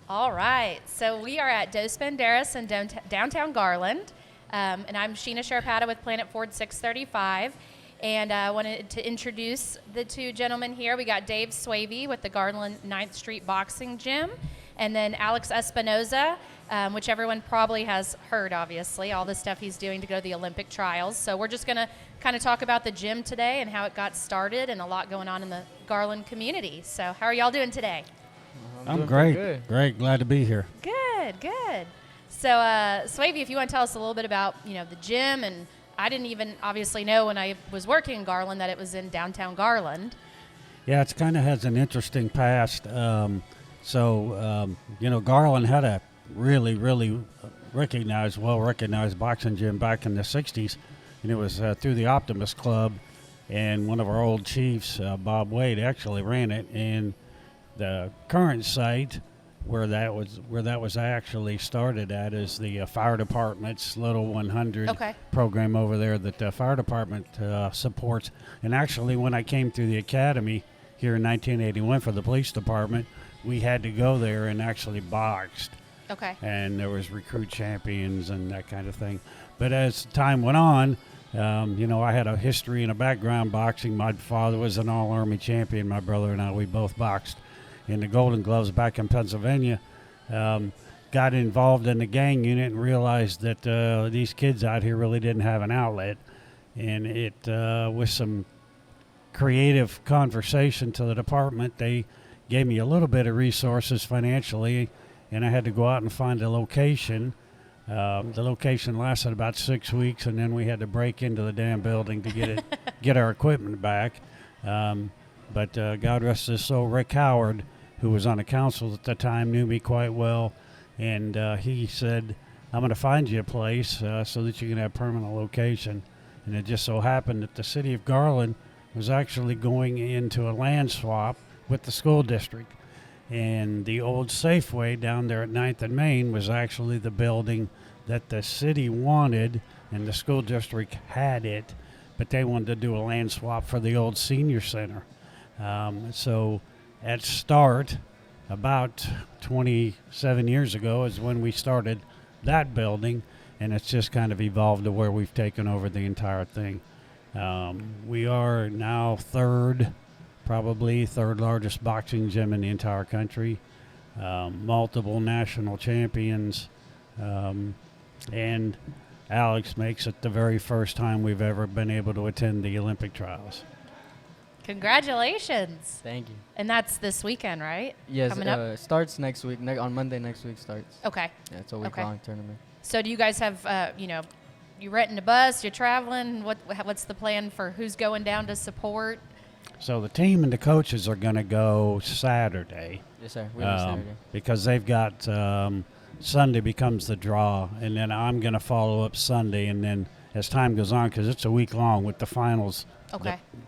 All right. So we are at Dos Banderas in downtown Garland. And I'm Sheena Sharapata with Planet Ford 635. And I wanted to introduce the two gentlemen here. We got Dave Swavey with the Garland 9th Street Boxing Gym. And then Alex Espinoza, which everyone probably has heard, obviously, all the stuff he's doing to go to the Olympic trials. So we're just going to kind of talk about the gym today and how it got started and a lot going on in the Garland community. So how are y'all doing today? I'm great. Great. Glad to be here. Good. So, Swavey, if you want to tell us a little bit about, the gym, and I didn't even obviously know when I was working in Garland that it was in downtown Garland. Yeah, it kind of has an interesting past. Garland had a really well-recognized boxing gym back in the 60s, and it was through the Optimist Club, and one of our old chiefs, Bob Wade, actually ran it, and the current site where that was actually started at is the fire department's Little 100 program over there that the fire department supports. And actually, when I came through the academy here in 1981 for the police department, we had to go there and actually boxed. Okay. And there was recruit champions and that kind of thing. But as time went on, I had a history and a background boxing. My father was an all-Army champion. My brother and I, we both boxed in the Golden Gloves back in Pennsylvania. Got involved in the gang unit and realized that these kids out here really didn't have an outlet. And it with some creative conversation to the department, they gave me a little bit of resources financially, and I had to go out and find a location. The location lasted about 6 weeks, and then we had to break into the damn building to get our equipment back. But God rest his soul, Rick Howard, who was on the council at the time, knew me quite well, and he said, I'm going to find you a place so that you can have permanent location. And it just so happened that the city of Garland was actually going into a land swap with the school district. And the old Safeway down there at 9th and Main was actually the building that the city wanted, and the school district had it, but they wanted to do a land swap for the old senior center. So at start, about 27 years ago is when we started that building, and it's just kind of evolved to where we've taken over the entire thing. We are now probably third largest boxing gym in the entire country, multiple national champions, and Alex makes it the very first time we've ever been able to attend the Olympic trials. Congratulations. Thank you. And that's this weekend, right? Yes, Coming up? it starts next week. On Monday next week starts. Okay. Yeah, it's a week-long tournament. So do you guys have, you renting a bus, you're traveling? What's the plan for who's going down to support? So the team and the coaches are going to go Saturday. Yes, sir. We're going Saturday. Because they've got Sunday becomes the draw, and then I'm going to follow up Sunday, and then as time goes on, because it's a week long with the finals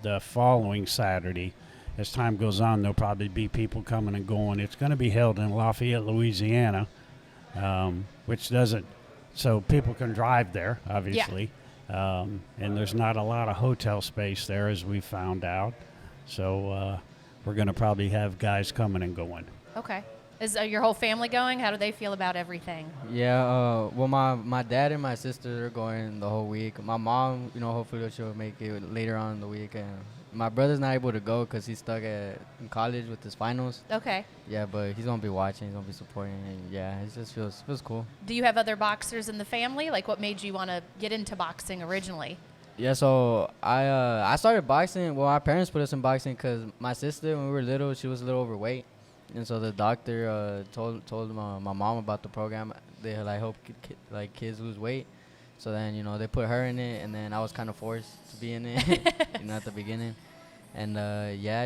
the following Saturday. As time goes on, there'll probably be people coming and going. It's going to be held in Lafayette, Louisiana, which doesn't, so people can drive there, obviously. Yeah. And there's not a lot of hotel space there, as we found out. So we're going to probably have guys coming and going. Okay. Is your whole family going? How do they feel about everything? Yeah, well, my dad and my sister are going the whole week. My mom, hopefully she'll make it later on in the week. And my brother's not able to go because he's stuck in college with his finals. Okay. Yeah, but he's going to be watching. He's going to be supporting. And yeah, it just feels cool. Do you have other boxers in the family? Like, what made you want to get into boxing originally? Yeah, so I started boxing. Well, our parents put us in boxing because my sister, when we were little, she was a little overweight. And so the doctor told my mom about the program. They help kids lose weight. So then they put her in it, and then I was kind of forced to be in it, at the beginning. And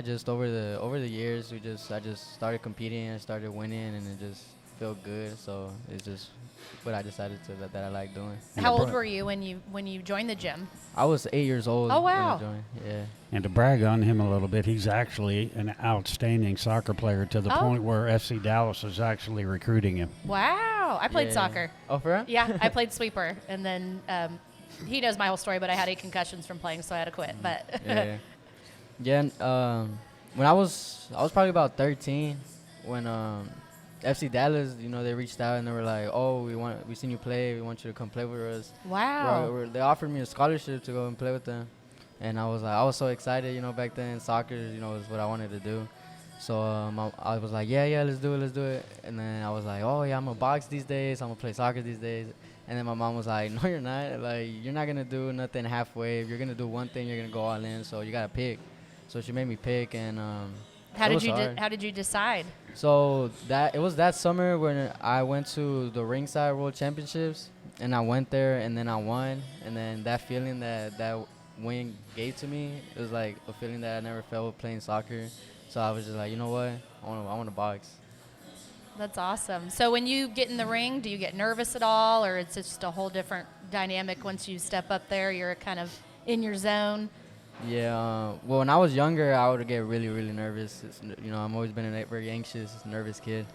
just over the years, I just started competing and started winning, and it just felt good. So it's just what I decided that I like doing. How old were you when you joined the gym? I was 8 years old. Oh, wow. When I joined. Yeah. And to brag on him a little bit, he's actually an outstanding soccer player to the point where FC Dallas is actually recruiting him. Wow. I played soccer. Oh, for real? Yeah, I played sweeper. And then he knows my whole story, but I had 8 concussions from playing, so I had to quit. But when I was probably about 13 when FC Dallas, you know, they reached out and they were like, "Oh, we seen you play. We want you to come play with us." Wow. They offered me a scholarship to go and play with them, and I was so excited, you know, back then. Soccer, you know, was what I wanted to do. So I was like, yeah, let's do it. And then I was like, oh yeah, I'm gonna box these days. I'm gonna play soccer these days. And then my mom was like, no, you're not. Like, you're not gonna do nothing halfway. If you're gonna do one thing, you're gonna go all in. So you gotta pick. So she made me pick, and How did you decide? so it was that summer when I went to the Ringside World Championships, and I went there, and then I won. And then that feeling that win gave to me, it was like a feeling that I never felt playing soccer. So I was just like, you know what, I want to box. That's awesome. So when you get in the ring, do you get nervous at all, or it's just a whole different dynamic once you step up there? You're kind of in your zone. Yeah. Well, when I was younger, I would get really, really nervous. You know, I've always been a very anxious, nervous kid.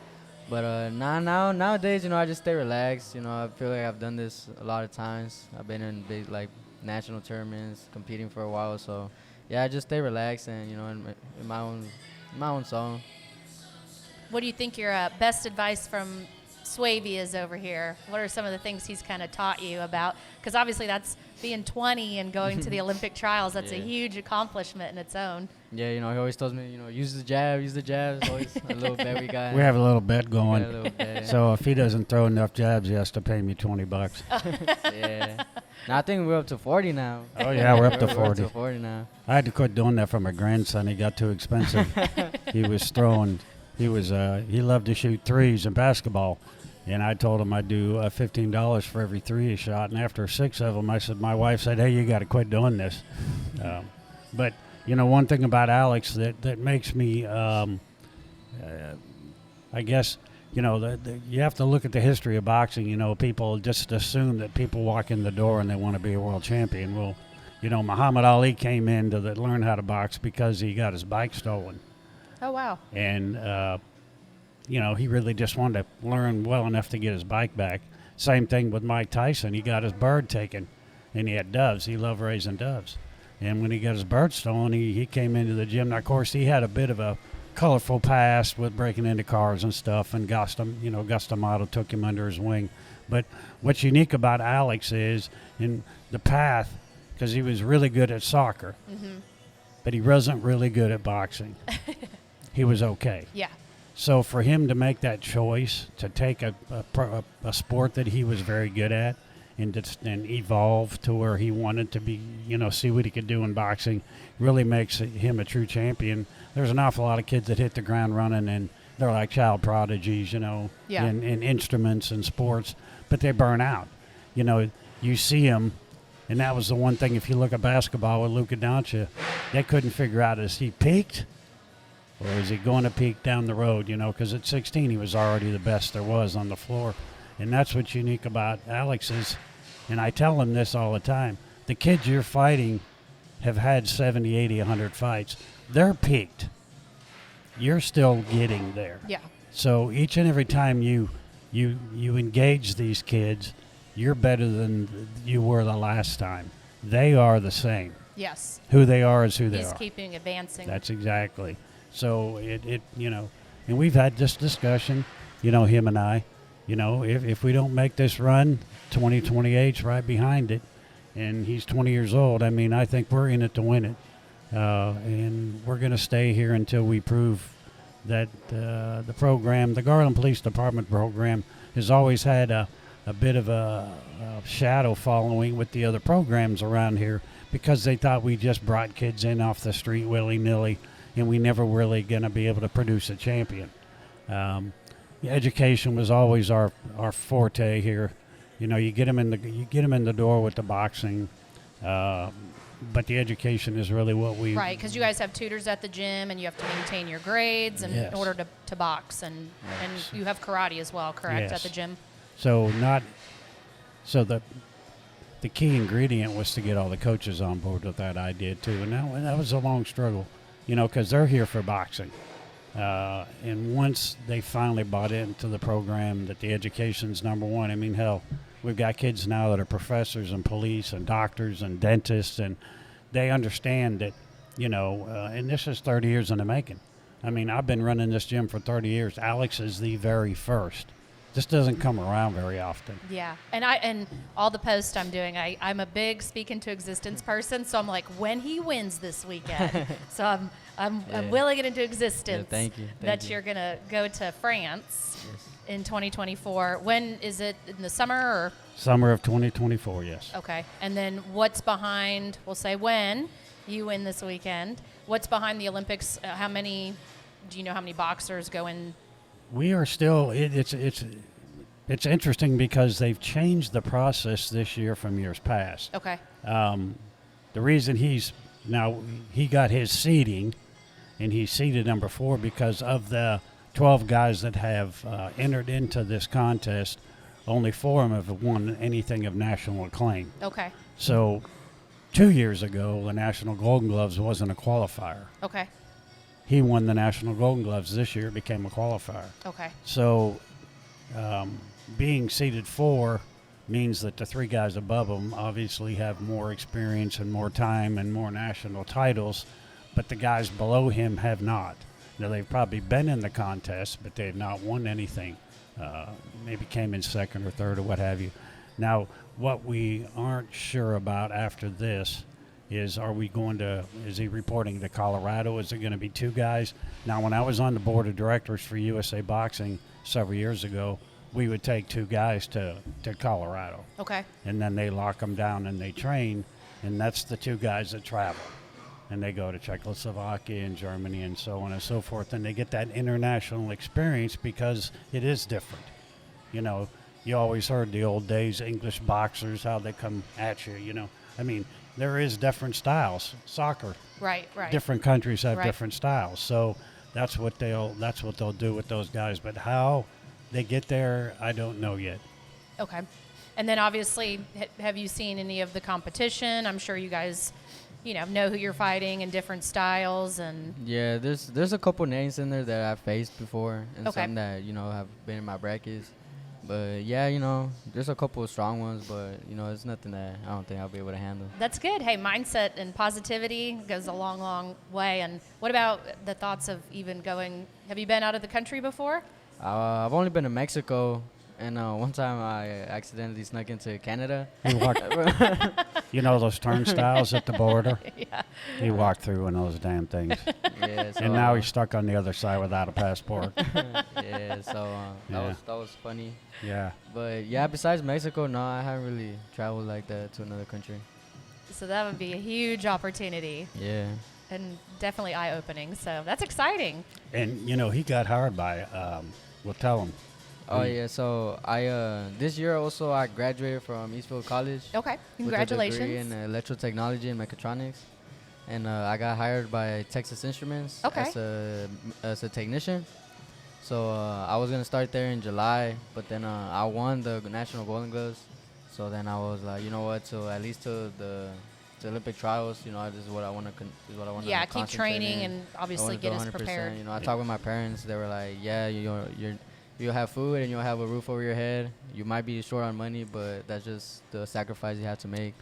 But nowadays, you know, I just stay relaxed. You know, I feel like I've done this a lot of times. I've been in big, like, national tournaments, competing for a while. So, yeah, I just stay relaxed and, you know, in my own zone. What do you think your best advice from Swavey is over here? What are some of the things he's kind of taught you about? Because obviously that's being 20 and going to the Olympic trials. That's a huge accomplishment in its own. Yeah, you know, he always tells me, you know, use the jab. It's always a little bet we got. We have a little bet going. A little bet. So if he doesn't throw enough jabs, he has to pay me $20. Yeah. Now I think we're up to 40 now. Oh yeah, we're up to We're 40. up to 40 now. I had to quit doing that for my grandson. He got too expensive. He was throwing. He loved to shoot threes in basketball, and I told him I'd do $15 for every three he shot. And after 6 of them, my wife said, "Hey, you got to quit doing this." But you know, one thing about Alex that makes me, I guess, you know, you have to look at the history of boxing. You know, people just assume that people walk in the door and they want to be a world champion. Well, you know, Muhammad Ali came in to learn how to box because he got his bike stolen. Oh, wow. And, you know, he really just wanted to learn well enough to get his bike back. Same thing with Mike Tyson. He got his bird taken, and he had doves. He loved raising doves. And when he got his bird stolen, he came into the gym. Now, of course, he had a bit of a colorful past with breaking into cars and stuff, and Gusto took him under his wing. But what's unique about Alex is in the path, because he was really good at soccer, but he wasn't really good at boxing. He was okay. Yeah. So for him to make that choice to take a sport that he was very good at and evolve to where he wanted to be, you know, see what he could do in boxing, really makes him a true champion. There's an awful lot of kids that hit the ground running and they're like child prodigies, you know, in instruments and sports, but they burn out. You know, you see them, and that was the one thing. If you look at basketball with Luka Doncic, they couldn't figure out, is he peaked or is he going to peak down the road, you know, because at 16 he was already the best there was on the floor. And that's what's unique about Alex is, and I tell him this all the time, the kids you're fighting have had 70, 80, 100 fights. They're peaked. You're still getting there. Yeah. So each and every time you engage these kids, you're better than you were the last time. They are the same. Yes. Who they are is who they He's are. keeping advancing. That's exactly. So it you know, and we've had this discussion, you know, him and I, you know, if we don't make this run, 2028's right behind it, and he's 20 years old. I mean, I think we're in it to win it, and we're going to stay here until we prove that the program, the Garland Police Department program, has always had a bit of a shadow following with the other programs around here because they thought we just brought kids in off the street willy-nilly, and we never really going to be able to produce a champion. Education was always our forte here. You know, you get them in the door with the boxing, but the education is really what we Right, because you guys have tutors at the gym, and you have to maintain your grades in Yes. order to box, and you have karate as well, correct, Yes. at the gym? So the key ingredient was to get all the coaches on board with that idea too, and that was a long struggle, you know, because they're here for boxing. And once they finally bought into the program that the education's number one, I mean, hell, we've got kids now that are professors and police and doctors and dentists, and they understand that, you know, and this is 30 years in the making. I mean, I've been running this gym for 30 years. Alex is the very first. This doesn't come around very often. Yeah, and all the posts I'm doing, I'm a big speak into existence person, so I'm like, when he wins this weekend, so I'm willing it into existence. Yeah, thank you. That you're gonna go to France in 2024. When is it? In the summer or? Summer of 2024, yes. Okay, and then what's behind? We'll say when you win this weekend. What's behind the Olympics? How many? Do you know how many boxers go in? We are still. It's interesting because they've changed the process this year from years past. Okay. The reason he got his seeding, and he's seeded number 4 because of the 12 guys that have entered into this contest. Only 4 of them have won anything of national acclaim. Okay. So 2 years ago, the National Golden Gloves wasn't a qualifier. Okay. He won the National Golden Gloves this year, became a qualifier. Okay. So being seeded 4 means that the 3 guys above him obviously have more experience and more time and more national titles, but the guys below him have not. Now, they've probably been in the contest, but they have not won anything. Maybe came in second or third or what have you. Now, what we aren't sure about after this is, is he reporting to Colorado? Is it going to be 2 guys? Now, when I was on the board of directors for USA Boxing several years ago, we would take 2 guys to Colorado. Okay. And then they lock them down and they train, and that's the 2 guys that travel. And they go to Czechoslovakia and Germany and so on and so forth, and they get that international experience because it is different. You know, you always heard the old days, English boxers, how they come at you, you know. I mean, there is different styles. Soccer. Right. Different countries have Right. different styles. So that's what they'll do with those guys. But how they get there, I don't know yet. Okay. And then obviously, have you seen any of the competition? I'm sure you guys, know who you're fighting in different styles and. Yeah, there's a couple names in there that I've faced before, and Okay. some that have been in my brackets. But yeah, there's a couple of strong ones, but it's nothing that I don't think I'll be able to handle. That's good. Hey, mindset and positivity goes a long, long way. And what about the thoughts of even going? Have you been out of the country before? I've only been to Mexico, and one time I accidentally snuck into Canada. He walked, those turnstiles at the border? Yeah. He walked through one of those damn things. Yeah, so, And now he's stuck on the other side without a passport. yeah, so Yeah. that was funny. Yeah. But yeah, besides Mexico, no, I haven't really traveled like that to another country. So that would be a huge opportunity Yeah. and definitely eye-opening. So that's exciting. And, he got hired by, we'll tell him. Oh yeah, so I this year also I graduated from Eastfield College. Okay. With a Congratulations. degree in electrotechnology and mechatronics, and I got hired by Texas Instruments Okay. as a technician. So I was gonna start there in July, but then I won the National Golden Gloves. So then I was like, you know what? So at least to the Olympic trials, this is what I want to. Yeah, keep training and obviously get us prepared. I talked with my parents. They were like, yeah, you'll have food and you'll have a roof over your head. You might be short on money, but that's just the sacrifice you have to make.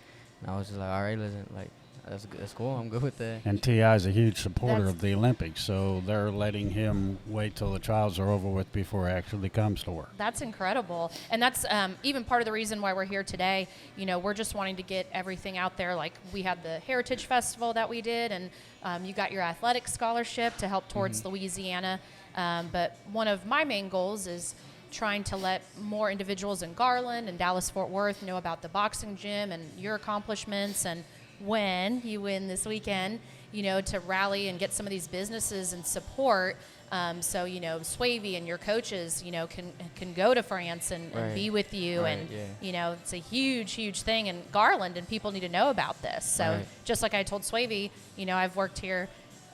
And I was just like, all right, listen, like that's cool. I'm good with that. And T.I. is a huge supporter of the Olympics, so they're letting him wait till the trials are over with before he actually comes to work. That's incredible. And that's even part of the reason why we're here today. We're just wanting to get everything out there. Like we had the Heritage Festival that we did, and you got your athletic scholarship to help towards Louisiana. But one of my main goals is trying to let more individuals in Garland and Dallas-Fort Worth know about the boxing gym and your accomplishments, and when you win this weekend, to rally and get some of these businesses and support. So, Swavey and your coaches, can go to France and be with you. Right, and, it's a huge, huge thing in Garland, and people need to know about this. So just like I told Swavey, I've worked here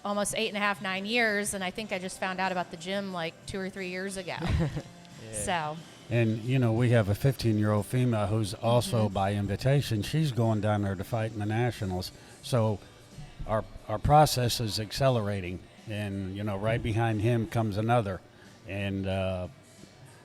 almost 8.5, 9 years, and I think I just found out about the gym like 2 or 3 years ago. So. And, we have a 15-year-old female who's also by invitation. She's going down there to fight in the Nationals. So our process is accelerating. And, right behind him comes another. And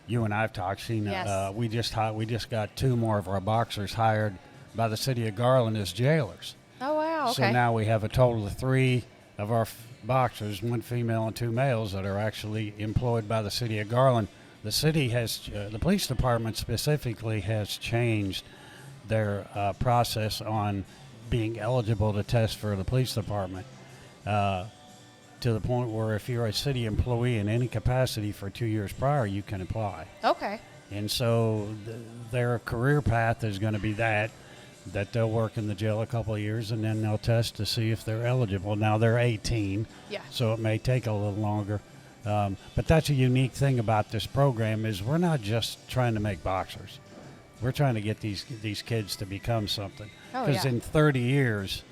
you and I have talked, Sheena. Yes. We just got 2 more of our boxers hired by the city of Garland as jailers. Oh, wow. Okay. So now we have a total of 3 of our boxers, 1 female and 2 males, that are actually employed by the city of Garland. The city has, the police department specifically has changed their process on being eligible to test for the police department to the point where if you're a city employee in any capacity for 2 years prior, you can apply. Okay. And so their career path is going to be that they'll work in the jail a couple of years, and then they'll test to see if they're eligible. Now, they're 18, Yeah. so it may take a little longer. But that's a unique thing about this program is we're not just trying to make boxers. We're trying to get these kids to become something. Oh, Because yeah. in 30 years,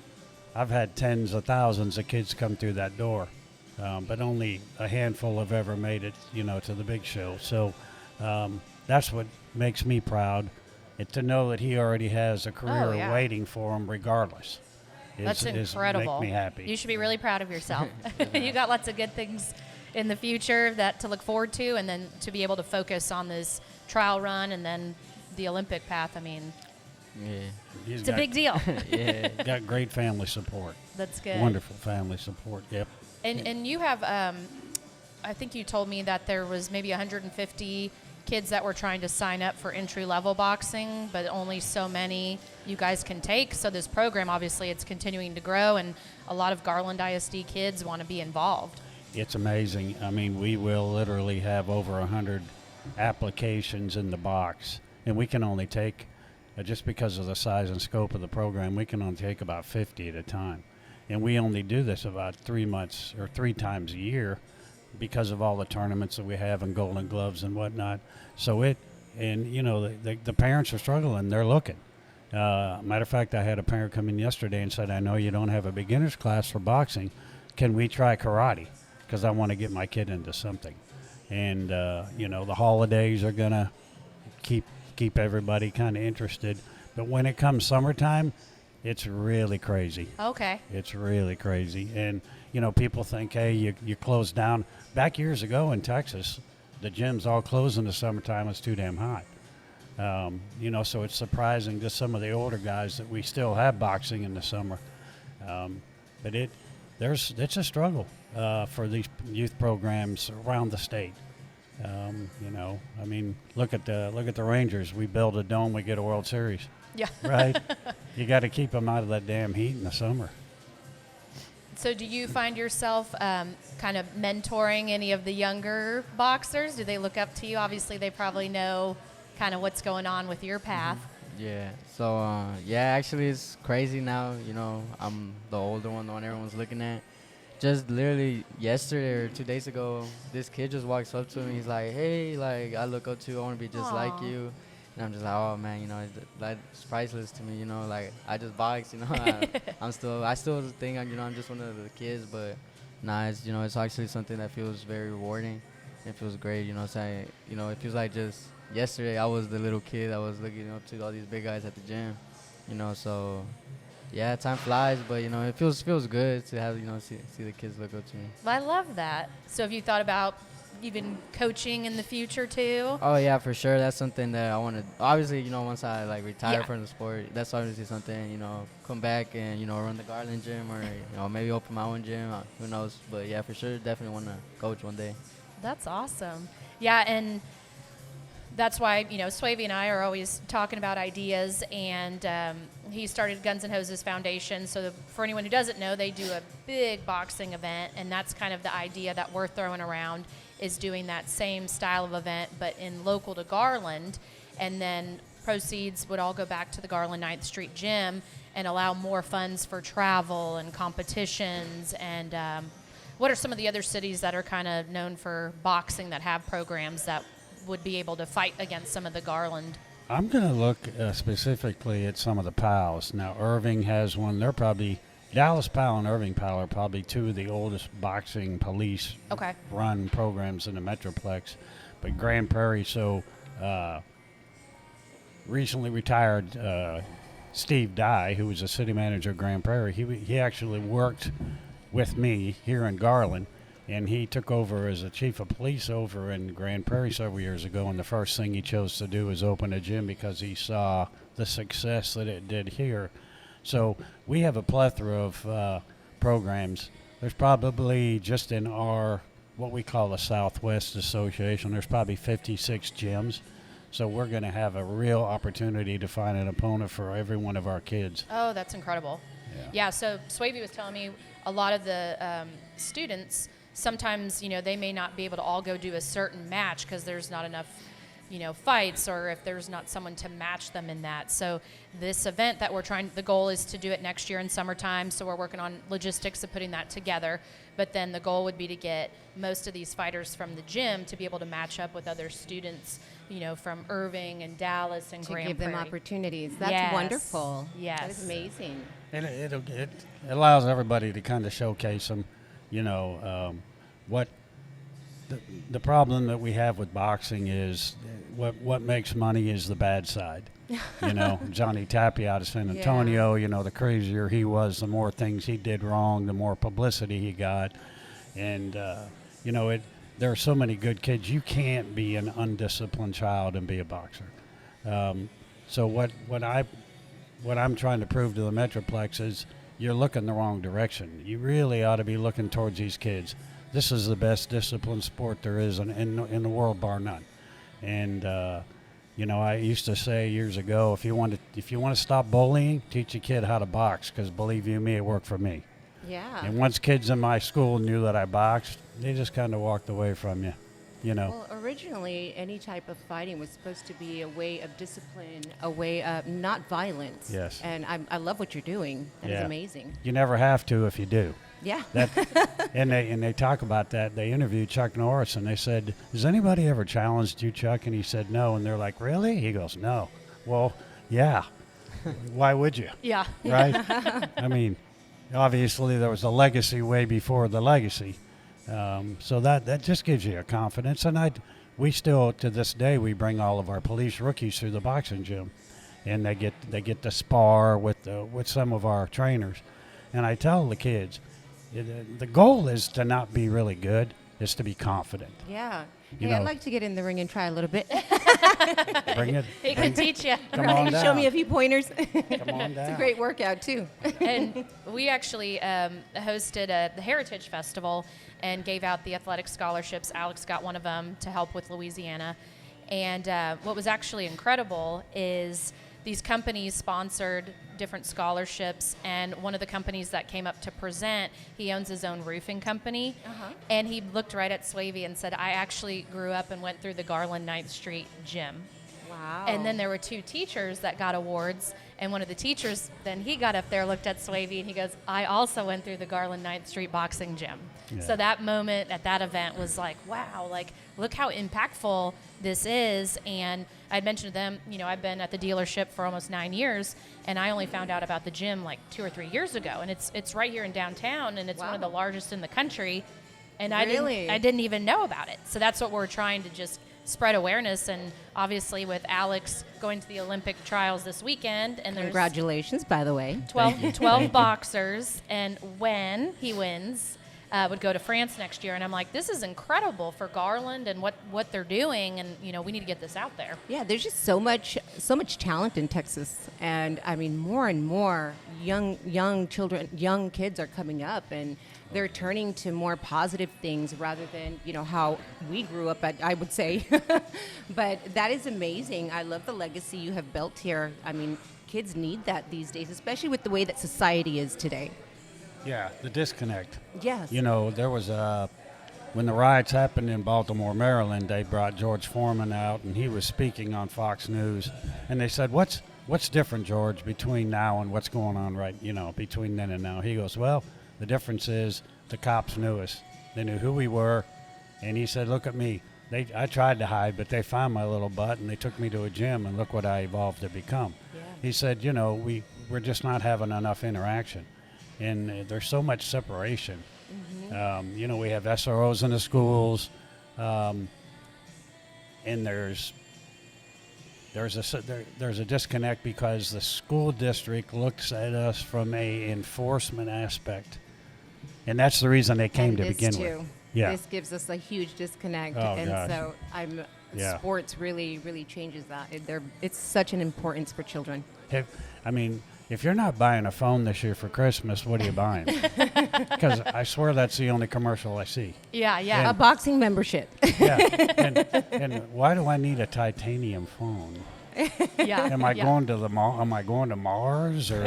I've had tens of thousands of kids come through that door, but only a handful have ever made it, to the big show. So that's what makes me proud, to know that he already has a career yeah. waiting for him regardless. That's incredible. Make me happy. You should be really proud of yourself. You got lots of good things in the future to look forward to, and then to be able to focus on this trial run and then the Olympic path. I mean, Yeah. it's a big deal. Yeah. Got great family support. That's good. Wonderful family support. Yep. And you have, I think you told me that there was maybe 150 kids that were trying to sign up for entry-level boxing, but only so many you guys can take. So this program, obviously, it's continuing to grow, and a lot of Garland ISD kids want to be involved. It's amazing. I mean, we will literally have over 100 applications in the box, and we can only take, just because of the size and scope of the program, we can only take about 50 at a time. And we only do this about 3 months or 3 times a year because of all the tournaments that we have and Golden Gloves and whatnot. So the parents are struggling. They're looking. Matter of fact, I had a parent come in yesterday and said, I know you don't have a beginner's class for boxing. Can we try karate? Because I want to get my kid into something. And, the holidays are going to keep everybody kind of interested. But when it comes summertime, it's really crazy. Okay. It's really crazy. And, people think, hey, you close down. Back years ago in Texas, the gyms all closed in the summertime. It's too damn hot. So it's surprising to some of the older guys that we still have boxing in the summer. But it's a struggle for these youth programs around the state. Look at the Rangers. We build a dome, we get a World Series. Yeah. Right? You got to keep them out of that damn heat in the summer. So do you find yourself kind of mentoring any of the younger boxers? Do they look up to you? Obviously, they probably know kind of what's going on with your path. Yeah. So, actually, it's crazy now. I'm the older one, the one everyone's looking at. Just literally yesterday or 2 days ago, this kid just walks up to me. He's like, hey, I look up to you. I want to be just like you. And I'm just like, oh, man, that's priceless to me. I just box, I still think, I'm just one of the kids. But, it's actually something that feels very rewarding. It feels great, saying, it feels like just yesterday I was the little kid that was looking up to all these big guys at the gym, so... Yeah, time flies, but it feels good to have see the kids look up to me. I love that. So have you thought about even coaching in the future too? Oh yeah, for sure. That's something that I want to. Obviously, once I retire Yeah. from the sport, that's obviously something come back and run the Garland gym or maybe open my own gym. Who knows? But yeah, for sure, definitely want to coach one day. That's awesome. Yeah, and that's why, Swavey and I are always talking about ideas, and he started Guns N' Hoses Foundation. So for anyone who doesn't know, they do a big boxing event, and that's kind of the idea that we're throwing around, is doing that same style of event, but in local to Garland, and then proceeds would all go back to the Garland 9th Street Gym and allow more funds for travel and competitions. And what are some of the other cities that are kind of known for boxing that have programs that would be able to fight against some of the Garland? I'm going to look specifically at some of the PALs. Now, Irving has one. They're probably, Dallas PAL and Irving PAL are probably 2 of the oldest boxing police run programs in the Metroplex. But Grand Prairie, recently retired Steve Dye, who was a city manager of Grand Prairie, he actually worked with me here in Garland. And he took over as a chief of police over in Grand Prairie several years ago, and the first thing he chose to do was open a gym because he saw the success that it did here. So we have a plethora of programs there's probably just in our what we call the Southwest Association, there's probably 56 gyms. So we're going to have a real opportunity to find an opponent for every one of our kids. Oh, that's incredible. Yeah, so Swavey was telling me a lot of the students, sometimes, they may not be able to all go do a certain match because there's not enough, fights, or if there's not someone to match them in that. So this event that the goal is to do it next year in summertime, so we're working on logistics of putting that together. But then the goal would be to get most of these fighters from the gym to be able to match up with other students, from Irving and Dallas and Grand give them Prairie. opportunities. That's Yes. wonderful. Yes. That is amazing. And it allows everybody to kind of showcase them, what the problem that we have with boxing is what makes money is the bad side. Johnny Tapia out of San Antonio, the crazier he was, the more things he did wrong, the more publicity he got. And, there are so many good kids. You can't be an undisciplined child and be a boxer. So what I'm trying to prove to the Metroplex is you're looking the wrong direction. You really ought to be looking towards these kids. This is the best disciplined sport there is in the world, bar none. And I used to say years ago, if you want to stop bullying, teach a kid how to box, because believe you me, it worked for me. Yeah. And once kids in my school knew that I boxed, they just kind of walked away from you. Well, originally, any type of fighting was supposed to be a way of discipline, a way of not violence. Yes. And I love what you're doing. That is amazing. You never have to if you do. Yeah. And they talk about that. They interviewed Chuck Norris, and they said, "Has anybody ever challenged you, Chuck?" And he said, "No." And they're like, "Really?" He goes, "No." Well, yeah. Why would you? Yeah. Right? I mean, obviously there was a legacy way before the legacy. So that just gives you a confidence. And we still, to this day, we bring all of our police rookies through the boxing gym, and they get to spar with some of our trainers. And I tell the kids, the goal is to not be really good, is to be confident. Yeah. You Hey, I'd know. like to get in the ring and try a little bit. Bring it. He can teach you. Come on down. Show me a few pointers. Come on down. It's a great workout, too. And we actually hosted the Heritage Festival and gave out the athletic scholarships. Alex got one of them to help with Louisiana. And what was actually incredible is these companies sponsored different scholarships, and one of the companies that came up to present, he owns his own roofing company, and he looked right at Swavey and said, "I actually grew up and went through the Garland 9th Street gym." Wow. And then there were 2 teachers that got awards, and one of the teachers, then he got up there, looked at Swavey, and he goes, "I also went through the Garland 9th Street boxing gym." Yeah. So that moment at that event was like, wow, like, look how impactful this is. And I'd mentioned to them, I've been at the dealership for almost 9 years, and I only found out about the gym like 2 or 3 years ago. And it's right here in downtown, and it's one of the largest in the country. And Really? I didn't even know about it. So that's what we're trying to just spread awareness. And obviously with Alex going to the Olympic trials this weekend, and there's Congratulations, by the way. 12 boxers, and when he wins, would go to France next year. And I'm like, this is incredible for Garland and what they're doing, and we need to get this out there. Yeah, there's just so much talent in Texas, and I mean, more and more young children, young kids are coming up, and they're turning to more positive things rather than how we grew up at, I would say. But that is amazing. I love the legacy you have built here. I mean, kids need that these days, especially with the way that society is today. Yeah, the disconnect. Yes. There was when the riots happened in Baltimore, Maryland, they brought George Foreman out, and he was speaking on Fox News, and they said, "What's different, George, between now and what's going on between then and now?" He goes, "Well, the difference is the cops knew us. They knew who we were," and he said, "Look at me. I tried to hide, but they found my little butt, and they took me to a gym, and look what I evolved to become." Yeah. He said, we're just not having enough interaction. And there's so much separation. We have SROs in the schools, and there's a disconnect because the school district looks at us from a enforcement aspect, and that's the reason they came And to this begin too. with. Yeah, This gives us a huge disconnect, Oh, and gosh. so sports really, really changes that. It's such an importance for children. if you're not buying a phone this year for Christmas, what are you buying? Because I swear that's the only commercial I see. Yeah, yeah. A boxing membership. Yeah, and why do I need a titanium phone? Yeah. Am I yeah. going to the Am I going to Mars or?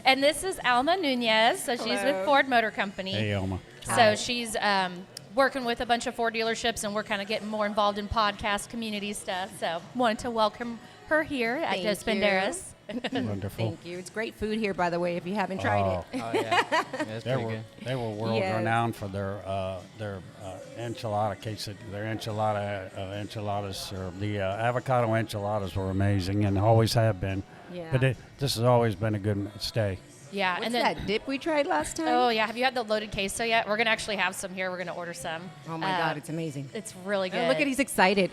And this is Alma Nunez. So she's with Hello. Ford Motor Company. Hey, Elma. So she's working with a bunch of Ford dealerships, and we're kind of getting more involved in podcast community stuff. So wanted to welcome her here at Thank Dos you. Banderas. Wonderful. Thank you. It's great food here, by the way, if you haven't tried Oh, it. Oh yeah, that's They pretty were good. they were world Yes. renowned for their enchilada quesadilla, their enchiladas, or the avocado enchiladas were amazing and always have been. Yeah. But this has always been a good stay. Yeah, What's and then that dip we tried last time? oh yeah, have you had the loaded queso yet? We're gonna actually have some here. We're gonna order some. Oh my God, it's amazing. It's really good. Oh, look at he's excited.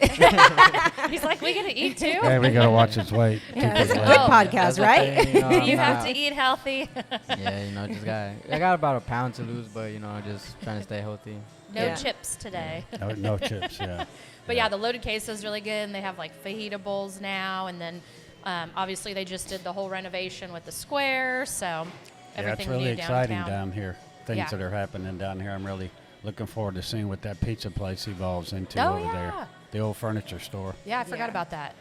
He's like, we gonna eat too. Hey, we gotta watch his weight. Yeah, Keep it's his a weight. good Oh, podcast, That's the right? thing, I'm You have not- to eat healthy. Yeah, I got about a pound to lose, but just trying to stay healthy. No Yeah. chips today. No chips. Yeah. But yeah, the loaded queso is really good, and they have like fajita bowls now, and then obviously they just did the whole renovation with the square, so Yeah, everything it's really new exciting downtown. down here. Things Yeah. that are happening down here. I'm really looking forward to seeing what that pizza place evolves into Oh, over there. yeah. The old furniture store. Yeah, I forgot Yeah. about that.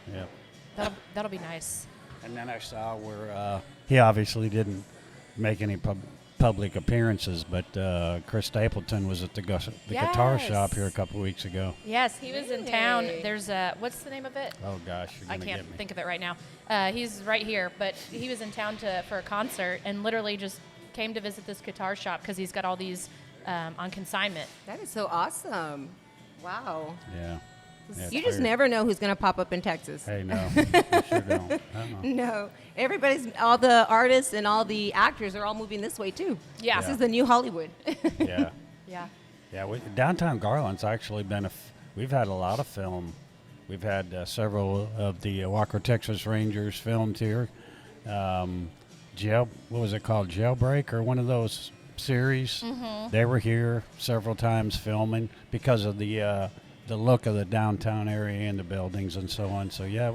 Yeah. That'll be nice. And then I saw where he obviously didn't make any public appearances, but Chris Stapleton was at the guitar shop here a Yes. couple weeks ago. Yes, he was in town. Really? There's a what's the name of it? Oh gosh, you're I gonna can't get me. think of it right now. He's right here, but he was in town for a concert and literally just came to visit this guitar shop because he's got all these on consignment. That is so awesome. Wow. Yeah. Yeah, You it's just weird. never know who's going to pop up in Texas. Hey, no, you sure don't. Uh-uh. No. All the artists and all the actors are all moving this way, too. Yeah. This is the new Hollywood. Yeah. Yeah. Yeah, downtown Garland's actually been we've had a lot of film. We've had several of the Walker, Texas Rangers filmed here. What was it called? Jailbreak or one of those series. Mm-hmm. They were here several times filming because of the look of the downtown area and the buildings and so on. So yeah,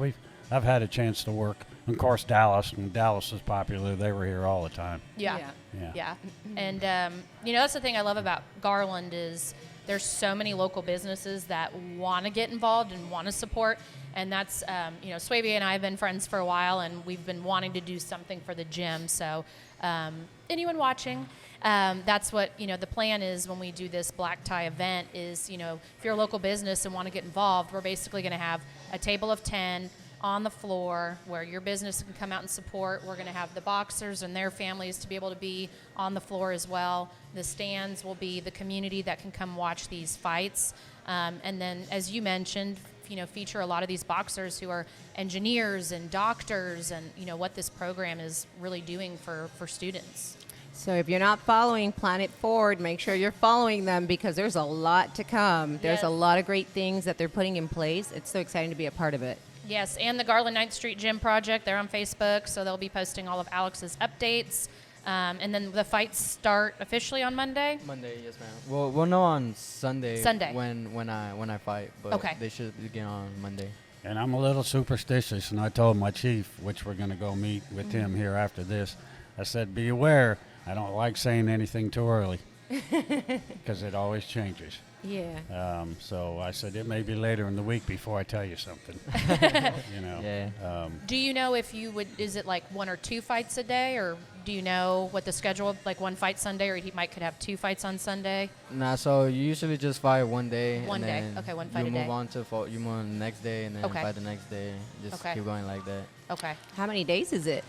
I've had a chance to work. Of course, Dallas, when Dallas was popular, they were here all the time. Yeah. Yeah. Yeah. Yeah. And, that's the thing I love about Garland is there's so many local businesses that want to get involved and want to support. And that's, Swavey and I have been friends for a while, and we've been wanting to do something for the gym. So anyone watching, that's what, the plan is when we do this black tie event is, if you're a local business and want to get involved, we're basically going to have a table of 10 on the floor where your business can come out and support. We're going to have the boxers and their families to be able to be on the floor as well. The stands will be the community that can come watch these fights. And then, as you mentioned, feature a lot of these boxers who are engineers and doctors and, what this program is really doing for students. So if you're not following Planet Ford, make sure you're following them because there's a lot to come. There's a Yes. lot of great things that they're putting in place. It's so exciting to be a part of it. Yes, and the Garland 9th Street Gym Project, they're on Facebook, so they'll be posting all of Alex's updates. And then the fights start officially on Monday. Monday, yes, ma'am. We'll know on Sunday. Sunday. When I fight, but Okay. they should begin on Monday. And I'm a little superstitious, and I told my chief, which we're going to go meet with him here after this, I said, be aware, I don't like saying anything too early because it always changes. Yeah. So I said, it may be later in the week before I tell you something. Yeah. Do you know if is it like 1 or 2 fights a day, or do you know what the schedule, like 1 fight Sunday, or could have 2 fights on Sunday? Nah, so you usually just fight one day. One and day. then Okay, one fight you a move day. on to you move on the next day, and then Okay. fight the next day. Just Okay. keep going like that. Okay. How many days is it?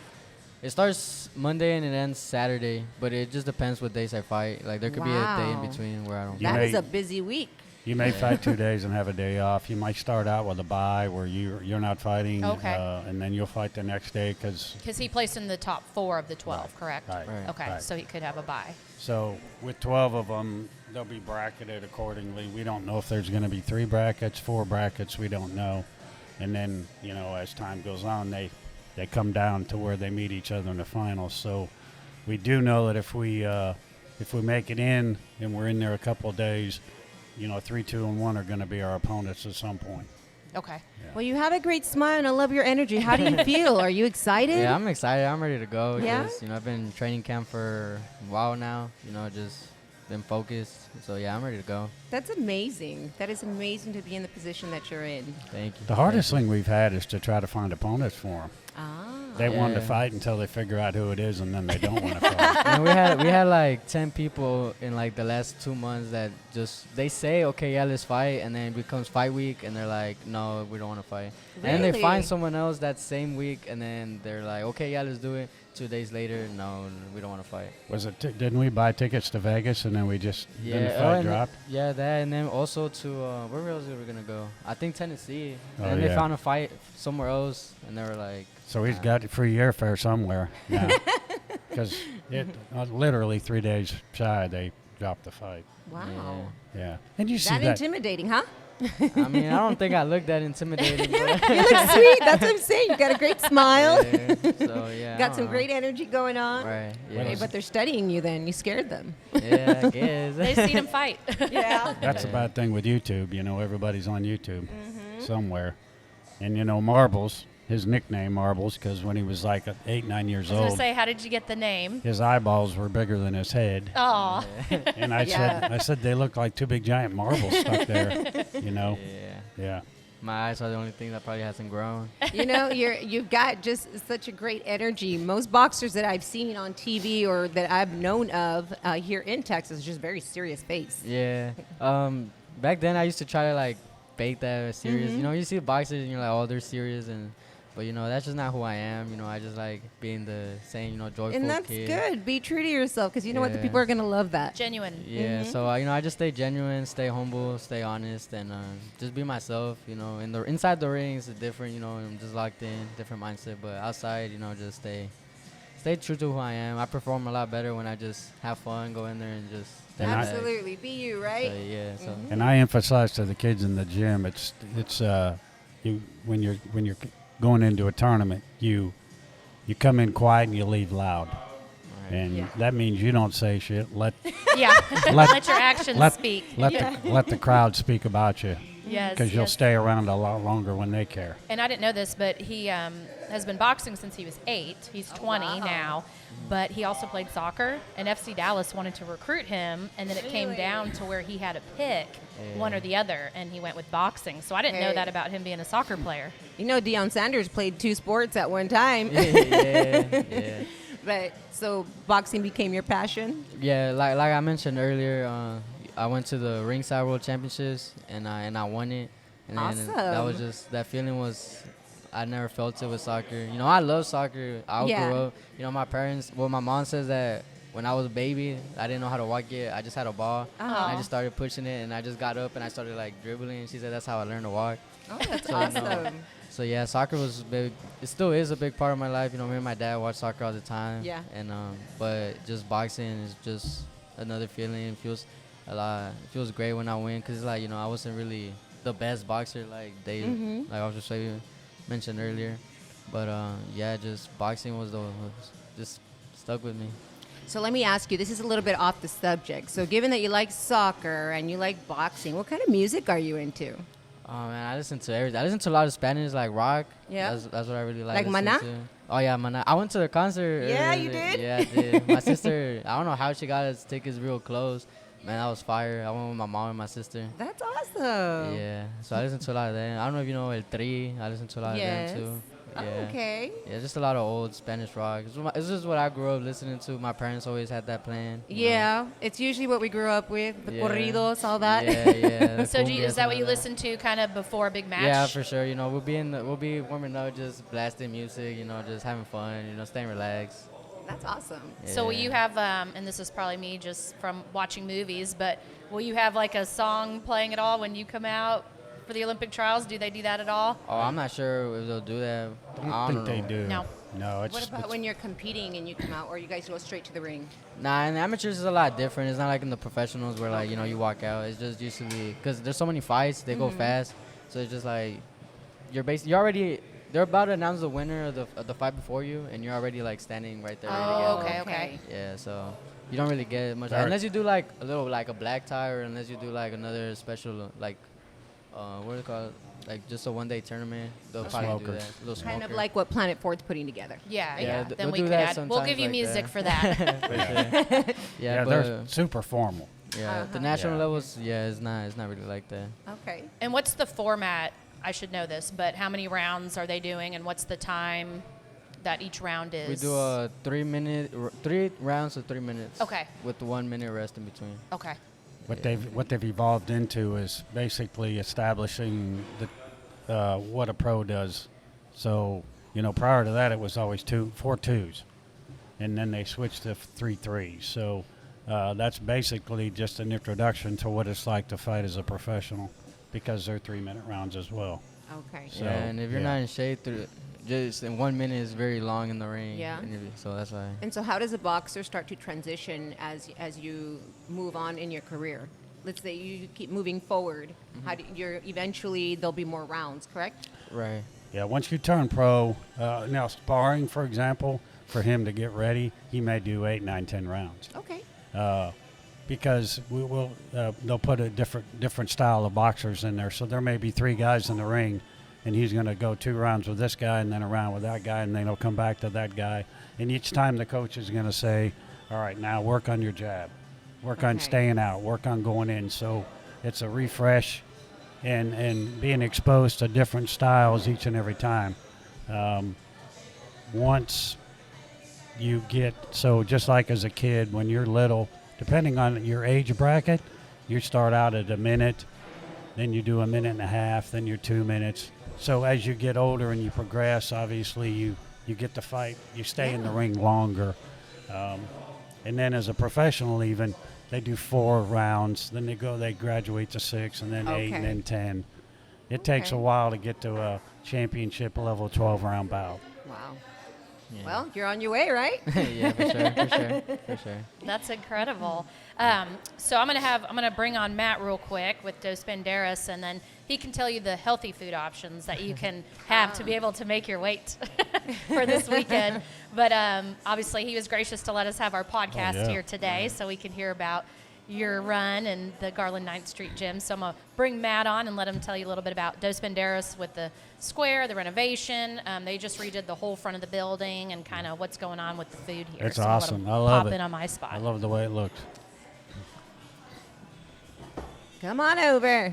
It starts Monday and it ends Saturday, but it just depends what days I fight. Like there could be a day in Wow. between where I don't. You That may- is a busy week. You may fight 2 days and have a day off. You might start out with a bye where you're not fighting, Okay. and then you'll fight the next day because Because he placed in the top 4 of the 12, correct? Right. Right. Okay, Right. so he could have a bye. So with 12 of them, they'll be bracketed accordingly. We don't know if there's going to be 3 brackets, 4 brackets. We don't know. And then, as time goes on, they come down to where they meet each other in the finals. So we do know that if we make it in and we're in there a couple of days, 3, 2, and 1 are going to be our opponents at some point. Okay. Well, you have a great smile, and I love your energy. How do you feel? Are you excited? Yeah, I'm excited. I'm ready to go. Yeah? Just, I've been training camp for a while now. Just been focused. So yeah, I'm ready to go. That's amazing. That is amazing to be in the position that you're in. Thank you. The hardest thing we've had is to try to find opponents for them. Ah. They want to Yeah. fight until they figure out who it is, and then they don't want to fight. And we had like 10 people in like the last 2 months that just they say, okay, yeah, let's fight, and then it becomes fight week, and they're like, no, we don't want to fight. And then they Really? find someone else that same week, and then they're like, okay, yeah, let's do it. 2 days later, no, we don't want to fight. Was it? Didn't we buy tickets to Vegas, and then we just then the oh, fight and dropped? yeah, that, and then also to where else were we gonna go? I think Tennessee. Oh, And they yeah. found a fight somewhere else, and they were like, So he's got free airfare somewhere now, because it literally 3 days shy they dropped the fight. Wow. Yeah, and you see That that. intimidating, huh? I mean, I don't think I look that intimidating. But You look sweet. That's what I'm saying. You got a great smile. yeah, so yeah, I Got don't some know. great energy going on. Right. Well, Hey, but they're studying you then. You scared them. Yeah, I guess. They've seen him fight. Yeah. That's a bad thing with YouTube. Everybody's on YouTube Mm-hmm. somewhere, and Marbles. His nickname Marbles, because when he was like 8, 9 years I was going to old, say, how did you get the name? his eyeballs were bigger than his head. Oh, And I Yeah. said they look like 2 big giant marbles stuck there. Yeah. Yeah. My eyes are the only thing that probably hasn't grown. You've got just such a great energy. Most boxers that I've seen on TV or that I've known of here in Texas, just very serious face. Yeah. Back then I used to try to like fake that serious. You see the boxers and you're like, oh, they're serious, but that's just not who I am. I just like being the same, joyful And that's kid. good. Be true to yourself, because you know what, the Yeah. people are gonna love that. genuine. Yeah, so I just stay genuine, stay humble, stay honest, and just be myself. In the inside the ring is different. I'm just locked in, different mindset. But outside, just stay true to who I am. I perform a lot better when I just have fun, go in there and just. And I- Absolutely, be you, right? So, yeah. So. And I emphasize to the kids in the gym, it's you when you're going into a tournament, you come in quiet and you leave loud, and Yeah. that means you don't say shit. Let Yeah. Let your actions let speak. let the crowd speak about you, Yes. because you'll yes. stay around a lot longer when they care. And I didn't know this, but he has been boxing since he was 8. He's 20 now. But he also played soccer, and FC Dallas wanted to recruit him, and then it came Really? down to where he had to pick one or the other, and he went with boxing. So I didn't know Hey. that about him being a soccer player. Deion Sanders played 2 sports at one time. yeah. But so boxing became your passion. Yeah, like I mentioned earlier, I went to the Ringside World Championships and I won it. And then that was Awesome. just that feeling was I never felt it with soccer. I love soccer. I Yeah. grew up. My parents. Well, my mom says that when I was a baby, I didn't know how to walk yet. I just had a ball. And I Aw. just started pushing it, and I just got up and I started like dribbling. And she said that's how I learned to walk. Oh, that's So, awesome. So yeah, soccer was big. It still is a big part of my life. Me and my dad watch soccer all the time. Yeah. And but just boxing is just another feeling. It feels a lot. It feels great when I win, cause it's like I wasn't really the best boxer like Dave, like I was just mentioned earlier. But yeah, just boxing was just stuck with me. So let me ask you, this is a little bit off the subject. So given that you like soccer and you like boxing, what kind of music are you into? Oh man, I listen to everything. I listen to a lot of Spanish, like rock. Yeah. That's what I really like. Like listening Maná? to. Oh yeah, Maná. I went to the concert. Yeah, earlier you did? Yeah, I did. My sister, I don't know how she got us tickets real close. Man, that was fire. I went with my mom and my sister. That's awesome. Yeah, so I listen to a lot of them. I don't know if you know El Tri. I listen to a lot Yes. of them too. Oh, Yeah. okay. Yeah, just a lot of old Spanish rock. It's just what I grew up listening to. My parents always had that playing. Yeah, it's usually what we grew up with, the Yeah. corridos, all that. Yeah. the So cumbias is that and what all you listen to kind of before a big match? Yeah, for sure. We'll be warming up, just blasting music. Just having fun. Staying relaxed. That's awesome. So will Yeah. you have, and this is probably me just from watching movies, but will you have like a song playing at all when you come out for the Olympic trials? Do they do that at all? Oh, I'm not sure if they'll do that. I don't think they know. do. No. No, it's. What about it's- when you're competing and you come out, or you guys go straight to the ring? Nah, in the amateurs is a lot different. It's not like in the professionals where like you walk out. It's just usually because there's so many fights, they go fast. So it's just like they're about to announce the winner of the fight before you, and you're already like standing right there. ready to Oh, go. okay. Yeah, so you don't really get much Very- unless you do like a little like a black tie, or unless you do like another special like what do you call it? like just a one-day tournament. They'll probably do Smokers. that. Little Kind of smoker. like what Planet Ford's putting together. Yeah, Yeah, yeah. th- Then we'll we do can that add. We'll give sometimes you like music that. for that. For sure. Yeah, but they're super formal. the national Yeah. levels, it's not really like that. Okay. And what's the format? I should know this, but how many rounds are they doing, and what's the time that each round is? We do a 3 rounds of 3 minutes. Okay. With 1 minute rest in between. Okay. What they've evolved into is basically establishing what a pro does. So, prior to that, it was always 4 twos, and then they switched to 3 threes. So that's basically just an introduction to what it's like to fight as a professional, because they're 3-minute rounds as well. Okay. So, yeah, and if you're yeah. not in shape, just in 1 minute is very long in the ring. Yeah. So that's why. And so how does a boxer start to transition as you move on in your career? Let's say you keep moving forward. How do eventually there'll be more rounds, correct? Right. Yeah, once you turn pro, now sparring, for example, for him to get ready, he may do 8, 9, 10 rounds. Okay. Because they'll put a different style of boxers in there. So there may be 3 guys in the ring, and he's going to go 2 rounds with this guy and then a round with that guy, and then he'll come back to that guy. And each time the coach is going to say, all right, now work on your jab, work on Okay. staying out, work on going in. So it's a refresh and being exposed to different styles each and every time. Once you get, so just like as a kid, when you're little, depending on your age bracket, you start out at a minute, then you do a minute and a half, then you're 2 minutes. So as you get older and you progress, obviously you get to fight, you stay in the ring longer. And then as a professional even, they do 4 rounds, then they graduate to 6, and then 8, and Okay. then 10. It takes a Okay. while to get to a championship level 12-round bout. Wow. Yeah. Well, you're on your way, right? Yeah, for sure. That's incredible. So I'm gonna bring on Matt real quick with Dos Banderas, and then he can tell you the healthy food options that you can have to be able to make your weight for this weekend. But obviously, he was gracious to let us have our podcast yeah. here today, so we can hear about your run and the Garland 9th Street Gym. So I'm gonna bring Matt on and let him tell you a little bit about Dos Banderas with the square, the renovation. They just redid the whole front of the building and kind of what's going on with the food here. It's So I'm gonna awesome. I love pop it. in on my spot. I love the way it looks. Come on over.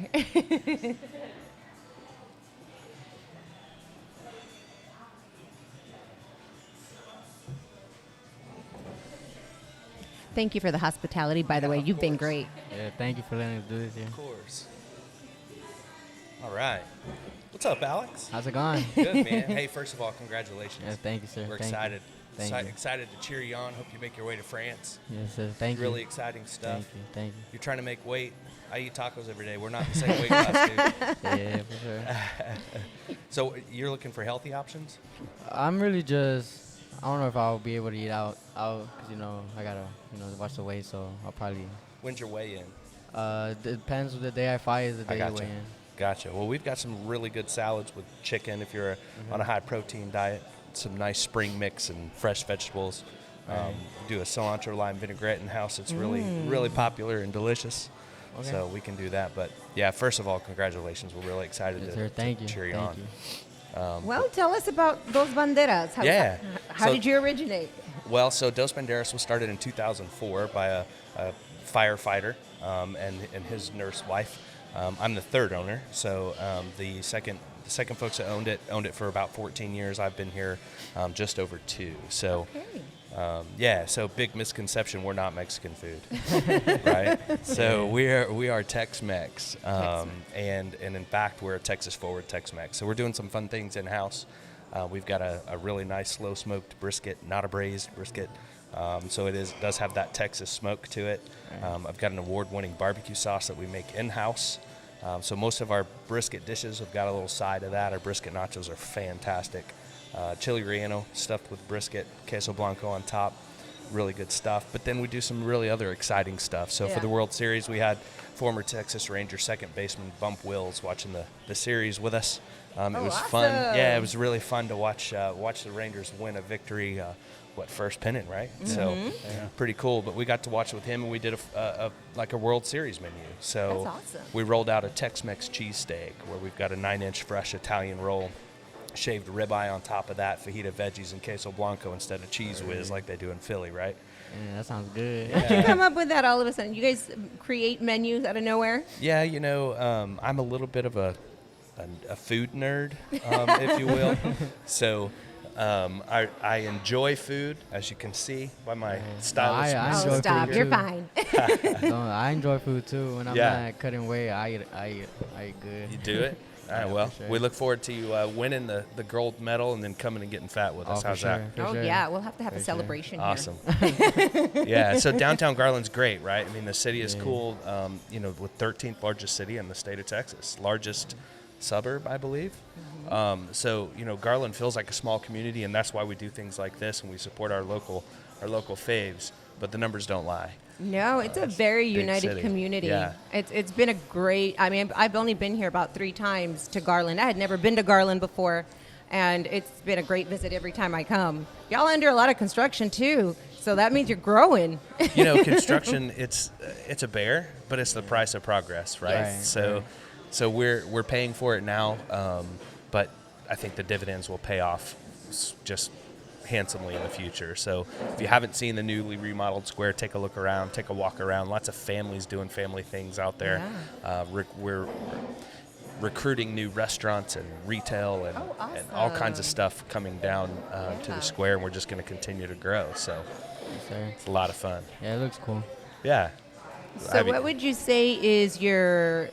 Thank you for the hospitality, by the way. You've been great. Yeah, thank you for letting us do this here. Of course. All right. What's up, Alex? How's it going? Good, man. Hey, first of all, congratulations. Yeah, thank you, sir. We're Thank you. excited. Thank you. Excited to cheer you on. Hope you make your way to France. Yes, sir. Thank Really you. exciting stuff. Thank you. You're trying to make weight. I eat tacos every day. We're not the same weight class, dude. Yeah, for sure. So you're looking for healthy options? I'm really just, I don't know if I'll be able to eat out, because, I got to, watch the weight, so I'll probably, When's your weigh-in? depends the day I fight is the I day gotcha. you weigh in. Gotcha. Well, we've got some really good salads with chicken if you're on a high-protein diet. Some nice spring mix and fresh vegetables. Right. Do a cilantro lime vinaigrette in house. It's really popular and delicious. Okay. So we can do that. But yeah, first of all, congratulations. We're really excited Yes, to, sir. Thank to you. cheer you Thank on. you. Well, tell us about those banderas. Yeah. How So- did you originate? Well, so Dos Banderas was started in 2004 by a firefighter and his nurse wife. I'm the third owner, so the second folks that owned it for about 14 years. I've been here just over 2. So Okay. so big misconception: we're not Mexican food, right? So we are Tex-Mex, and in fact we're a Texas forward Tex-Mex. So we're doing some fun things in house. We've got a really nice slow smoked brisket, not a braised brisket. So it does have that Texas smoke to it. I've got an award-winning barbecue sauce that we make in-house. So most of our brisket dishes have got a little side of that. Our brisket nachos are fantastic. Chili relleno stuffed with brisket, queso blanco on top, really good stuff. But then we do some really other exciting stuff. So for Yeah. the World Series, we had former Texas Ranger second baseman Bump Wills watching the series with us. It was fun. awesome. Yeah, it was really fun to watch the Rangers win a victory first pennant, right? So pretty cool. But we got to watch it with him, and we did a World Series menu. So That's awesome. we rolled out a Tex-Mex cheesesteak where we've got a 9-inch fresh Italian roll, shaved ribeye on top of that, fajita veggies and queso blanco instead of cheese whiz like they do in Philly, right? Yeah, that sounds good. How'd you come up with that all of a sudden? You guys create menus out of nowhere? Yeah, I'm a little bit of a food nerd, if you will. So I enjoy food, as you can see by my stylish. I Oh, enjoy stop. food You're too. fine. I enjoy food too. When I'm not cutting weight, I eat good. You do it? All right, Yeah, well, for sure. we look forward to you winning the gold medal and then coming and getting fat with us. For How's sure, that? for Oh, sure. yeah. We'll have to have For a sure. celebration here. Awesome. Yeah, so downtown Garland's great, right? I mean, the city is cool, with 13th largest city in the state of Texas, largest suburb, I believe. So, Garland feels like a small community, and that's why we do things like this, and we support our local faves, but the numbers don't lie. No, it's a very big united city. community. Yeah. It's been a great, I mean, I've only been here about 3 times to Garland. I had never been to Garland before, and it's been a great visit every time I come. Y'all under a lot of construction too, so that means you're growing. Construction, it's a bear, but it's the price of progress, right? Yes. So we're paying for it now, but I think the dividends will pay off just handsomely in the future. So if you haven't seen the newly remodeled square, take a look around, take a walk around. Lots of families doing family things out there. We're recruiting new restaurants and retail and, Oh, and all kinds of awesome. stuff coming down to Yeah. the square, and we're just going to continue to grow. So Yes, sir. it's a lot of fun. Yeah, it looks cool. Yeah. So I mean- what would you say is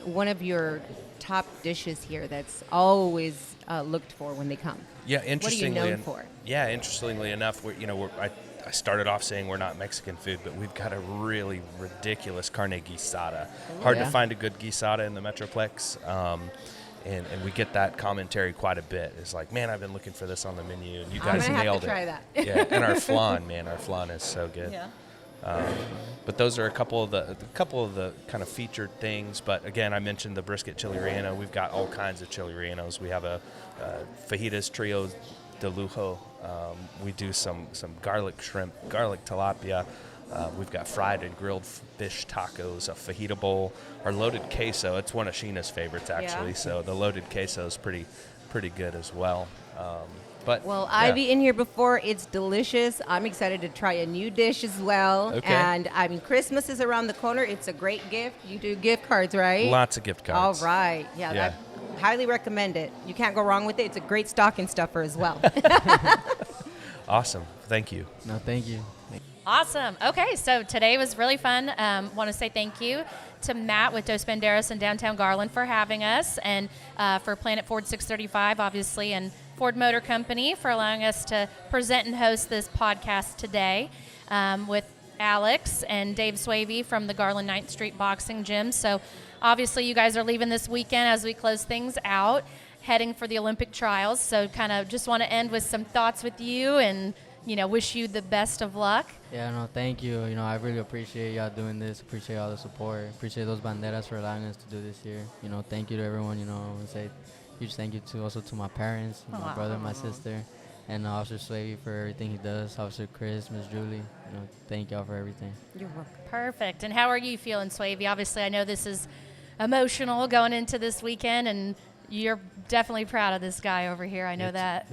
one of your top dishes here that's always looked for when they come? Yeah, interestingly, known for? Yeah, interestingly enough, I started off saying we're not Mexican food, but we've got a really ridiculous carne guisada. Hard to Yeah. find a good guisada in the Metroplex, and we get that commentary quite a bit. It's like, man, I've been looking for this on the menu, and you I'm guys gonna have nailed to it. try that. Yeah, and our flan, man, our flan is so good. Yeah. But those are a couple of the kind of featured things. But again, I mentioned the brisket chili relleno. We've got all kinds of chili rellenos. We have a fajitas trio de lujo. We do some garlic shrimp, garlic tilapia. We've got fried and grilled fish tacos, a fajita bowl, our loaded queso. It's one of Sheena's favorites, actually. Yeah. So the loaded queso is pretty good as well. But Well, yeah. I've eaten here before. It's delicious. I'm excited to try a new dish as well. Okay. And I mean, Christmas is around the corner. It's a great gift. You do gift cards, right? Lots of gift All cards. right. Yeah. Yeah. I highly recommend it. You can't go wrong with it. It's a great stocking stuffer as well. Awesome. Thank you. No, thank you. Awesome. Okay, so today was really fun. Want to say thank you to Matt with Dos Banderas in downtown Garland for having us, and for Planet Ford 635, obviously, and Ford Motor Company for allowing us to present and host this podcast today with Alex and Dave Swavey from the Garland 9th Street Boxing Gym. So obviously you guys are leaving this weekend as we close things out, heading for the Olympic trials. So kind of just want to end with some thoughts with you and, wish you the best of luck. Yeah, no, thank you. I really appreciate y'all doing this. Appreciate all the support. Appreciate those Banderas for allowing us to do this here. Thank you to everyone. And say huge thank you to my parents, my brother, my sister, and Officer Swavey for everything he does. Officer Chris, Miss Julie. Thank y'all for everything. You're welcome. Perfect. And how are you feeling, Swavey? Obviously, I know this is emotional going into this weekend, and you're definitely proud of this guy over here. I know that.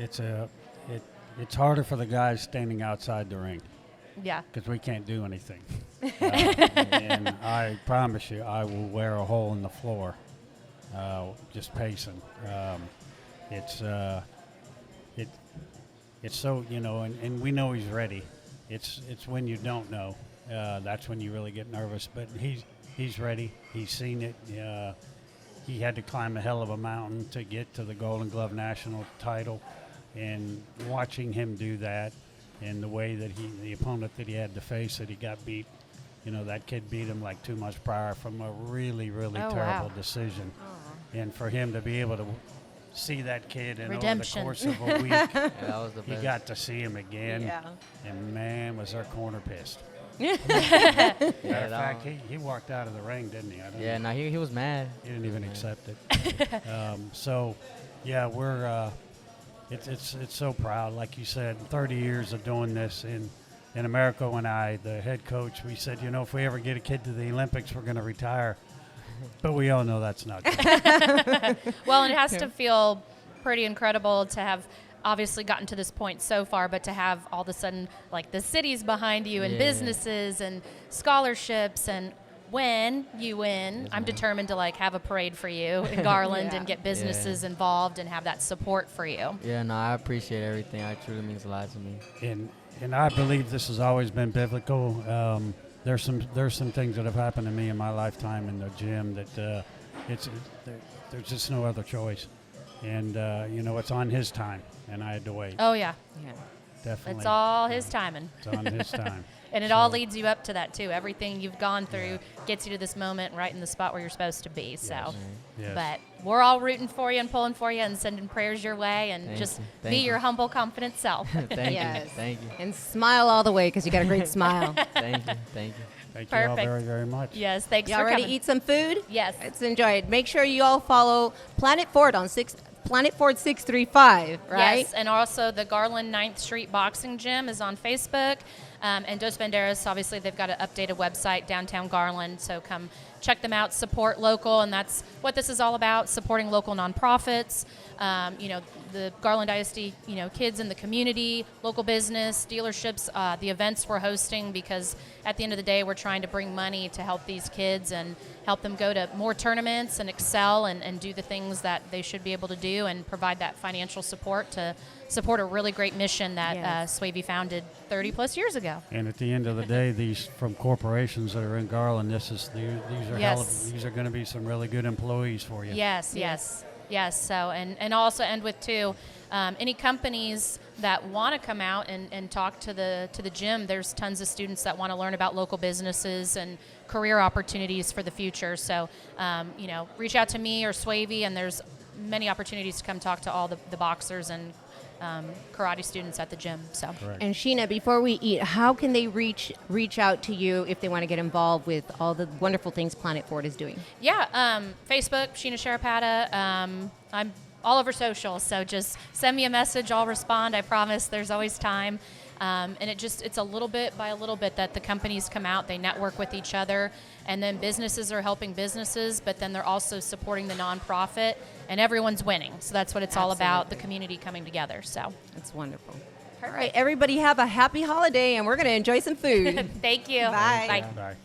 It's harder for the guys standing outside the ring Yeah. because we can't do anything. And I promise you, I will wear a hole in the floor just pacing. It's so, and we know he's ready. It's when you don't know, that's when you really get nervous. But he's ready. He's seen it. He had to climb a hell of a mountain to get to the Golden Glove national title, and watching him do that, and the way that the opponent that he had to face, that he got beat. That kid beat him like 2 months prior from a really, really Oh, terrible wow. decision. And for him to be able to see that kid and Redemption. over the course of a week, Yeah, that was the he best. got to see him again. Yeah. And man, was our corner pissed. Yeah, Matter of that fact, was- he walked out of the ring, didn't he? I don't Yeah, know. no, he was mad. He didn't even accept it. So, yeah, it's so proud. Like you said, 30 years of doing this in America. When the head coach, we said, if we ever get a kid to the Olympics, we're going to retire. But we all know that's not true. Well, and it has to feel pretty incredible to have obviously gotten to this point so far, but to have all of a sudden like the cities behind you and businesses and scholarships. And when you win, I'm determined to like have a parade for you in Garland and get businesses involved and have that support for you. Yeah, no, I appreciate everything. It truly means a lot to me. And I believe this has always been biblical. There's some things that have happened to me in my lifetime in the gym that there's just no other choice. And it's on His time, and I had to wait. Oh yeah, Definitely. it's all His timing. It's on His time. And it all leads you up to that too. Everything you've gone through gets you to this moment right in the spot where you're supposed to be. So, Yes. but we're all rooting for you and pulling for you and sending prayers your way and Thank just you. be Thank your you. humble, confident self. Thank Yes. you. Thank you. And smile all the way because you got a great smile. Thank you. Thank you. Thank you all Perfect. very, very much. Yes, thanks Y'all for ready coming. to eat some food? Yes. Let's enjoy it. Make sure you all follow Planet Ford on Planet Ford 635, right? Yes, and also the Garland 9th Street Boxing Gym is on Facebook. And Dos Banderas, obviously, they've got an updated website, downtown Garland. So come check them out, support local. And that's what this is all about, supporting local nonprofits. The Garland ISD, kids in the community, local business, dealerships, the events we're hosting, because at the end of the day, we're trying to bring money to help these kids and help them go to more tournaments and excel and do the things that they should be able to do and provide that financial support to support a really great mission that Swavey founded 30 plus years ago. And at the end of the day, these from corporations that are in Garland, these are going to be some really good employees for you. Yes. So, and also end with too, any companies that want to come out and talk to the gym. There's tons of students that want to learn about local businesses and career opportunities for the future. So, reach out to me or Swavey, and there's many opportunities to come talk to all the boxers and karate students at the gym. So. Correct. And Sheena, before we eat, how can they reach out to you if they want to get involved with all the wonderful things Planet Ford is doing? Yeah, Facebook, Sheena Sharapata. I'm all over social, so just send me a message. I'll respond. I promise. There's always time. And it's a little bit by a little bit that the companies come out, they network with each other, and then businesses are helping businesses, but then they're also supporting the nonprofit, and everyone's winning. So that's what it's all about, the community coming together. So That's wonderful. Perfect. All right, everybody have a happy holiday, and we're going to enjoy some food. Thank you. Bye. Bye. Bye.